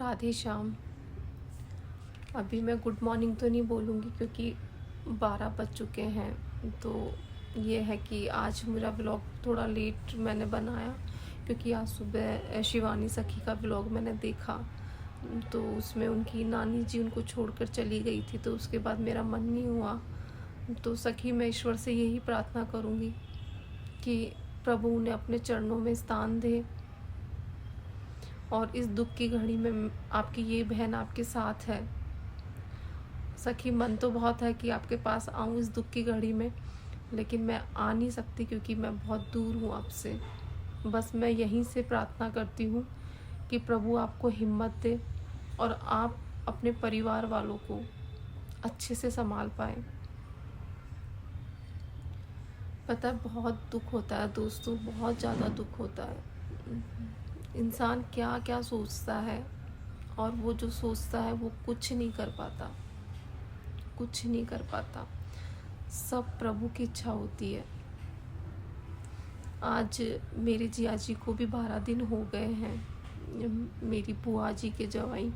राधे श्याम। अभी मैं good morning तो नहीं बोलूँगी क्योंकि 12 बज चुके हैं। तो ये है कि आज मेरा व्लॉग थोड़ा लेट मैंने बनाया क्योंकि आज सुबह शिवानी सखी का व्लॉग मैंने देखा। तो उसमें उनकी नानी जी उनको छोड़कर चली गई थी, तो उसके बाद मेरा मन नहीं हुआ। तो सखी, मैं ईश्वर से यही प्रार्थना करूँगी कि प्रभु उन्हें अपने चरणों में स्थान दे और इस दुख की घड़ी में आपकी ये बहन आपके साथ है। सखी, मन तो बहुत है कि आपके पास आऊँ इस दुख की घड़ी में, लेकिन मैं आ नहीं सकती क्योंकि मैं बहुत दूर हूँ आपसे। बस मैं यहीं से प्रार्थना करती हूँ कि प्रभु आपको हिम्मत दे और आप अपने परिवार वालों को अच्छे से संभाल पाए। पता है, बहुत दुख होता है दोस्तों, बहुत ज़्यादा दुख होता है। इंसान क्या क्या सोचता है और वो जो सोचता है वो कुछ नहीं कर पाता, कुछ नहीं कर पाता। सब प्रभु की इच्छा होती है। आज मेरे जिया जी को भी 12 दिन हो गए हैं। मेरी बुआ जी के जवाई,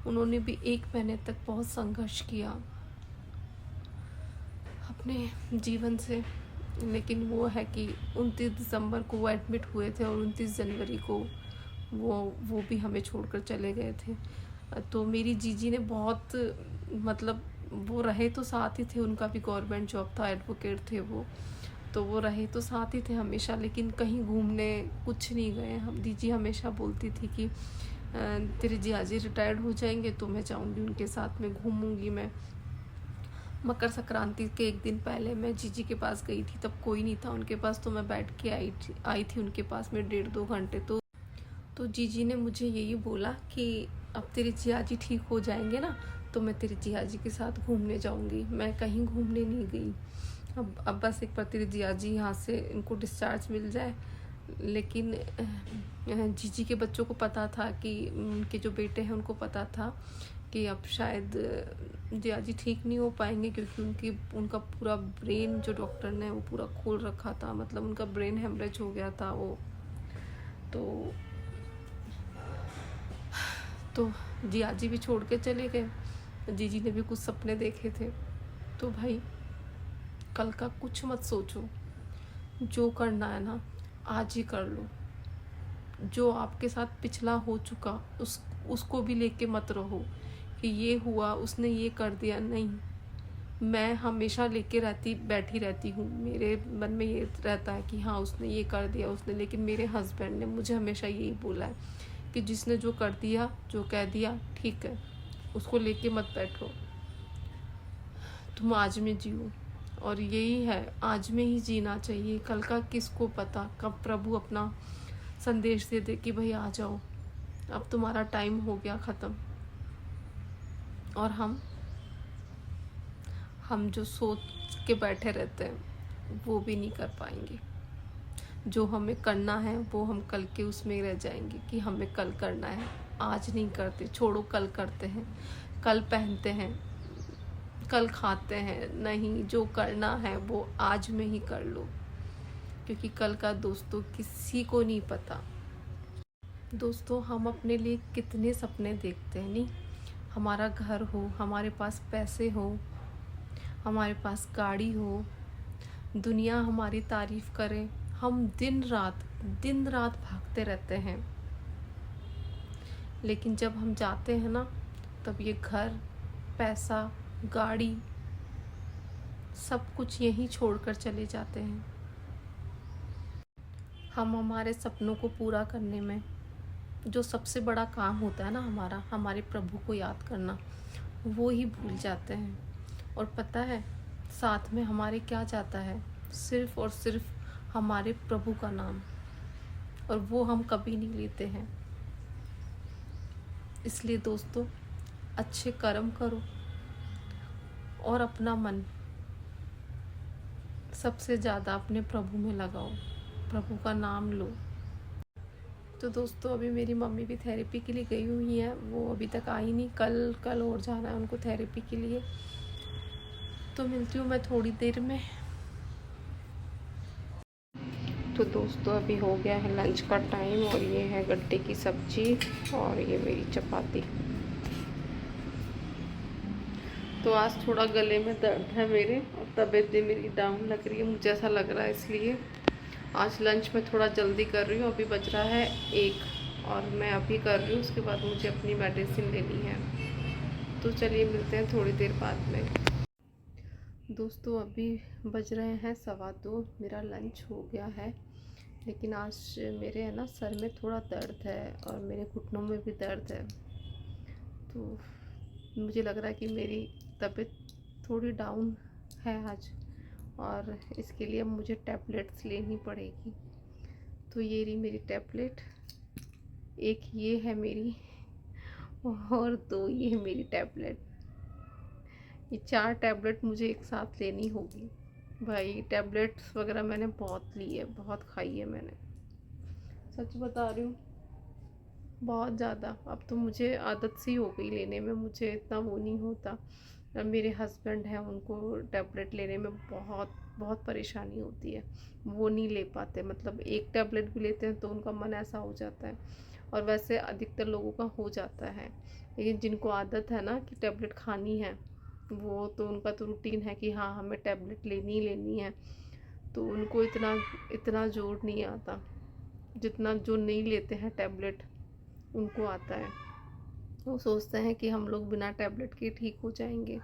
उन्होंने भी 1 महीने तक बहुत संघर्ष किया अपने जीवन से, लेकिन वो है कि 29 दिसंबर को वो एडमिट हुए थे और 29 जनवरी को वो भी हमें छोड़कर चले गए थे। तो मेरी जीजी ने बहुत, मतलब वो रहे तो साथ ही थे, उनका भी गवर्नमेंट जॉब था, एडवोकेट थे वो, तो वो रहे तो साथ ही थे हमेशा, लेकिन कहीं घूमने कुछ नहीं गए। हम दीदी हमेशा बोलती थी कि तेरे जियाजी रिटायर्ड हो जाएंगे तो मैं जाऊंगी उनके साथ में, घूमूंगी मैं। मकर संक्रांति के 1 दिन पहले मैं जीजी के पास गई थी, तब कोई नहीं था उनके पास, तो मैं बैठ के आई थी उनके पास में 1.5-2 घंटे। तो जीजी ने मुझे यही बोला कि अब तेरे जियाजी ठीक हो जाएंगे ना तो मैं तेरे जियाजी के साथ घूमने जाऊंगी। मैं कहीं घूमने नहीं गई। अब बस एक बार तेरे जियाजी यहाँ से इनको डिस्चार्ज मिल जाए। लेकिन जीजी के बच्चों को पता था कि उनके जो बेटे हैं उनको पता था कि अब शायद जियाजी ठीक नहीं हो पाएंगे, क्योंकि उनका पूरा ब्रेन, जो डॉक्टर ने वो पूरा खोल रखा था, मतलब उनका ब्रेन हेमरेज हो गया था वो। तो जियाजी भी छोड़ के चले गए। जीजी ने भी कुछ सपने देखे थे। तो भाई, कल का कुछ मत सोचो, जो करना है ना आज ही कर लो। जो आपके साथ पिछला हो चुका उसको भी लेके मत रहो कि ये हुआ, उसने ये कर दिया। नहीं, मैं हमेशा लेके बैठी रहती हूँ। मेरे मन में ये रहता है कि हाँ उसने ये कर दिया उसने, लेकिन मेरे हस्बैंड ने मुझे हमेशा यही बोला है कि जिसने जो कर दिया, जो कह दिया, ठीक है, उसको लेके मत बैठो, तुम आज में जियो। और यही है, आज में ही जीना चाहिए। कल का किसको पता कब प्रभु अपना संदेश दे दे कि भाई आ जाओ, अब तुम्हारा टाइम हो गया ख़त्म। और हम जो सोच के बैठे रहते हैं वो भी नहीं कर पाएंगे। जो हमें करना है वो हम कल के उसमें रह जाएंगे कि हमें कल करना है, आज नहीं करते। छोड़ो, कल करते हैं, कल पहनते हैं, कल खाते हैं। नहीं, जो करना है वो आज में ही कर लो, क्योंकि कल का दोस्तों किसी को नहीं पता। दोस्तों, हम अपने लिए कितने सपने देखते हैं, नहीं, हमारा घर हो, हमारे पास पैसे हो, हमारे पास गाड़ी हो, दुनिया हमारी तारीफ करे, हम दिन रात भागते रहते हैं। लेकिन जब हम जाते हैं ना, तब ये घर, पैसा, गाड़ी, सब कुछ यहीं छोड़कर चले जाते हैं। हम हमारे सपनों को पूरा करने में जो सबसे बड़ा काम होता है ना हमारा, हमारे प्रभु को याद करना, वो ही भूल जाते हैं। और पता है साथ में हमारे क्या जाता है? सिर्फ और सिर्फ हमारे प्रभु का नाम, और वो हम कभी नहीं लेते हैं। इसलिए दोस्तों, अच्छे कर्म करो और अपना मन सबसे ज़्यादा अपने प्रभु में लगाओ, प्रभु का नाम लो। तो दोस्तों, अभी मेरी मम्मी भी थेरेपी के लिए गई हुई है, वो अभी तक आई नहीं। कल और जाना है उनको थेरेपी के लिए। तो मिलती हूँ मैं थोड़ी देर में। तो दोस्तों अभी हो गया है लंच का टाइम और ये है गट्टे की सब्जी और ये मेरी चपाती। तो आज थोड़ा गले में दर्द है मेरे और तबीयत भी मेरी डाउन लग रही है, मुझे ऐसा लग रहा है, इसलिए आज लंच में थोड़ा जल्दी कर रही हूँ। अभी बज रहा है 1 और मैं अभी कर रही हूँ, उसके बाद मुझे अपनी मेडिसिन लेनी है। तो चलिए मिलते हैं थोड़ी देर बाद में। दोस्तों अभी बज रहे हैं 2:15, मेरा लंच हो गया है, लेकिन आज मेरे है ना सर में थोड़ा दर्द है और मेरे घुटनों में भी दर्द है। तो मुझे लग रहा है कि मेरी तबीयत थोड़ी डाउन है आज और इसके लिए मुझे टैबलेट्स लेनी पड़ेगी। तो ये रही मेरी टैबलेट, एक ये है मेरी और 2 ये है मेरी टैबलेट। ये 4 टैबलेट मुझे एक साथ लेनी होगी। भाई टैबलेट्स वगैरह मैंने बहुत ली है, बहुत खाई है मैंने, सच बता रही हूँ, बहुत ज़्यादा। अब तो मुझे आदत सी हो गई लेने में, मुझे इतना वो नहीं होता। मेरे हस्बैंड हैं, उनको टैबलेट लेने में बहुत बहुत परेशानी होती है, वो नहीं ले पाते। मतलब एक टैबलेट भी लेते हैं तो उनका मन ऐसा हो जाता है, और वैसे अधिकतर लोगों का हो जाता है। लेकिन जिनको आदत है ना कि टैबलेट खानी है, वो तो उनका तो रूटीन है कि हाँ हमें टैबलेट लेनी ही लेनी है, तो उनको इतना जोर नहीं आता जितना जो नहीं लेते हैं टैबलेट उनको आता है। वो सोचते हैं कि हम लोग बिना टैबलेट के ठीक हो जाएंगे,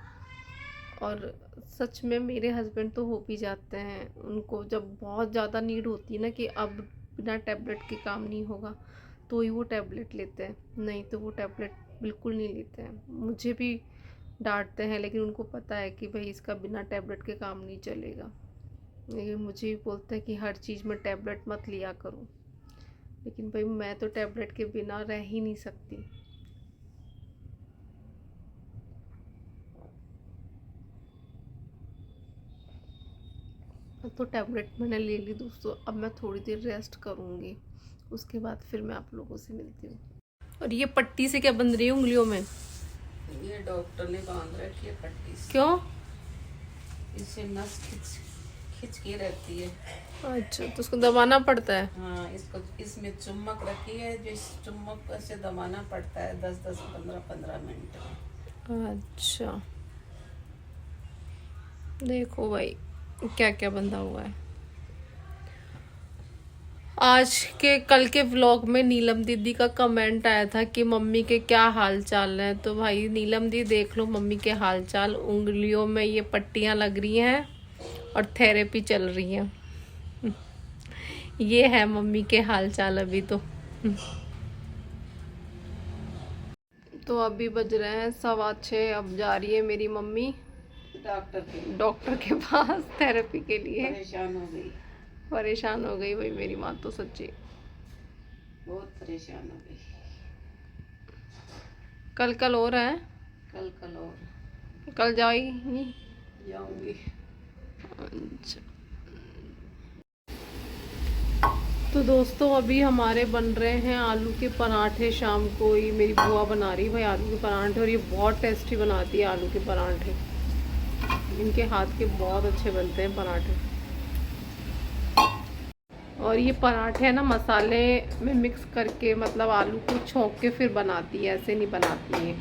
और सच में मेरे हस्बैंड तो हो भी जाते हैं। उनको जब बहुत ज़्यादा नीड होती है ना कि अब बिना टैबलेट के काम नहीं होगा, तो ही वो टैबलेट लेते हैं, नहीं तो वो टैबलेट बिल्कुल नहीं लेते हैं। मुझे भी डांटते हैं, लेकिन उनको पता है कि भाई इसका बिना टैबलेट के काम नहीं चलेगा। लेकिन मुझे भी बोलते हैं कि हर चीज़ में टैबलेट मत लिया करो, लेकिन भाई मैं तो टैबलेट के बिना रह ही नहीं सकती। तो टैबलेट मैंने ले ली दोस्तों, अब मैं थोड़ी देर रेस्ट करूँगी, उसके बाद फिर मैं आप लोगों से मिलती हूँ। और ये पट्टी से क्या बंध रही है उंगलियों में? ये डॉक्टर ने बांध रखी है पट्टी से। क्यों? इससे नस खिंच के रहती है। अच्छा, तो उसको दबाना पड़ता है? हाँ, इसको इसमें चुम्बक रखी है, जो इस चुम्बक से दबाना पड़ता है 10-10, 15-15 मिनट। अच्छा, देखो भाई क्या क्या बंधा हुआ है। कल के व्लॉग में नीलम दीदी का कमेंट आया था कि मम्मी के क्या हाल चाल है। तो भाई नीलम दीदी देख लो मम्मी के हाल चाल, उंगलियों में ये पट्टियां लग रही हैं और थेरेपी चल रही है। ये है मम्मी के हाल चाल अभी तो। तो अभी बज रहे हैं 6:15, अब जा रही है मेरी मम्मी डॉक्टर के पास थेरेपी के लिए। परेशान हो गई भाई मेरी माँ तो, सच्ची बहुत परेशान हो गई। कल और है? कल और। कल जाएगी? जाऊंगी। अच्छा, तो दोस्तों अभी हमारे बन रहे हैं आलू के पराठे। शाम को ये मेरी बुआ बना रही है भाई आलू के पराठे, और ये बहुत टेस्टी बनाती है आलू के पराठे। इनके हाथ के बहुत अच्छे बनते हैं पराठे। और ये पराठे है ना मसाले में मिक्स करके, मतलब आलू को छौंक के फिर बनाती है, ऐसे नहीं बनाती है।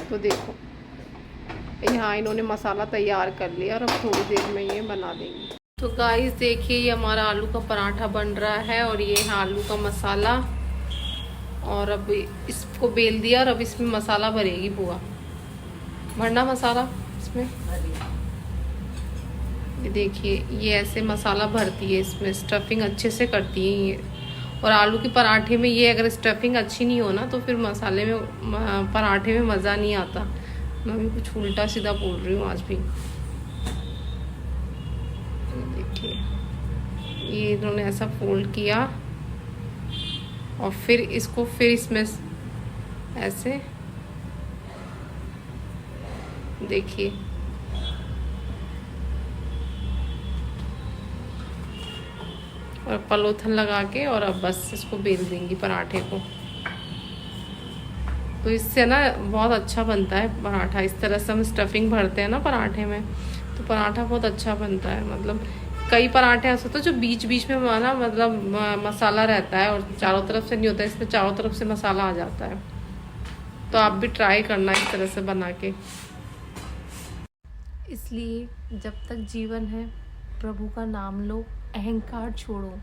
तो देखो यहाँ इन्होंने मसाला तैयार कर लिया और अब थोड़ी देर में ये बना देंगी। तो गाइस देखिए ये हमारा आलू का पराठा बन रहा है, और ये है आलू का मसाला, और अब इसको बेल दिया और अब इसमें मसाला भरेगी बुआ। भरना मसाला इसमें, ये देखिए ये ऐसे मसाला भरती है, इसमें स्टफिंग अच्छे से करती है ये। और आलू के पराठे में ये अगर स्टफिंग अच्छी नहीं हो ना तो फिर मसाले में पराठे में मज़ा नहीं आता। मैं भी कुछ उल्टा सीधा बोल रही हूँ आज भी। देखिए ये इन्होंने ऐसा फोल्ड किया और फिर इसको फिर इसमें ऐसे देखिए और पलोथन लगा के, और अब बस इसको बेल देंगी पराठे को। तो इससे ना बहुत अच्छा बनता है पराठा। इस तरह से हम स्टफिंग भरते हैं ना पराठे में, तो पराठा बहुत अच्छा बनता है। मतलब कई पराठे ऐसे होते हैं जो बीच बीच में ना मतलब मसाला रहता है और चारों तरफ से नहीं होता है, इसमें चारों तरफ से मसाला आ जाता है। तो आप भी ट्राई करना इस तरह से बना के। इसलिए जब तक जीवन है प्रभु का नाम लो, अहंकार छोड़ो,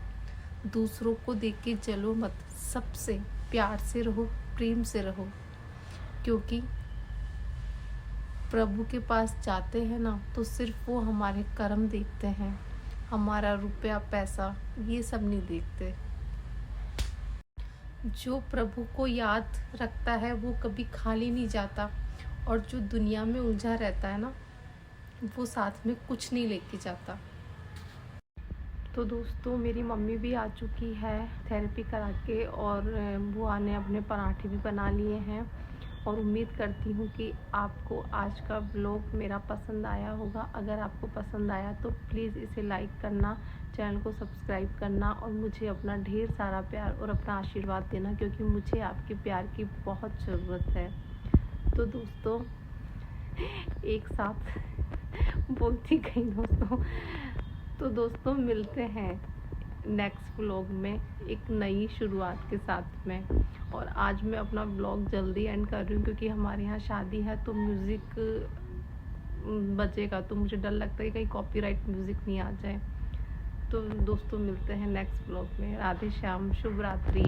दूसरों को देख के जलो मत, सबसे प्यार से रहो, प्रेम से रहो। क्योंकि प्रभु के पास जाते हैं ना तो सिर्फ वो हमारे कर्म देखते हैं, हमारा रुपया पैसा ये सब नहीं देखते। जो प्रभु को याद रखता है वो कभी खाली नहीं जाता, और जो दुनिया में उलझा रहता है ना वो साथ में कुछ नहीं लेके जाता। तो दोस्तों मेरी मम्मी भी आ चुकी है थेरेपी करा के, और बुआ ने अपने पराठे भी बना लिए हैं। और उम्मीद करती हूँ कि आपको आज का ब्लॉग मेरा पसंद आया होगा। अगर आपको पसंद आया तो प्लीज़ इसे लाइक करना, चैनल को सब्सक्राइब करना, और मुझे अपना ढेर सारा प्यार और अपना आशीर्वाद देना, क्योंकि मुझे आपके प्यार की बहुत ज़रूरत है। तो दोस्तों एक साथ बोलती गई दोस्तों। तो दोस्तों मिलते हैं नेक्स्ट व्लॉग में एक नई शुरुआत के साथ में। और आज मैं अपना व्लॉग जल्दी एंड कर रही हूँ क्योंकि हमारे यहाँ शादी है तो म्यूज़िक बजेगा, तो मुझे डर लगता है कि कहीं कॉपीराइट म्यूज़िक नहीं आ जाए। तो दोस्तों मिलते हैं नेक्स्ट व्लॉग में। राधे श्याम, शुभ रात्रि।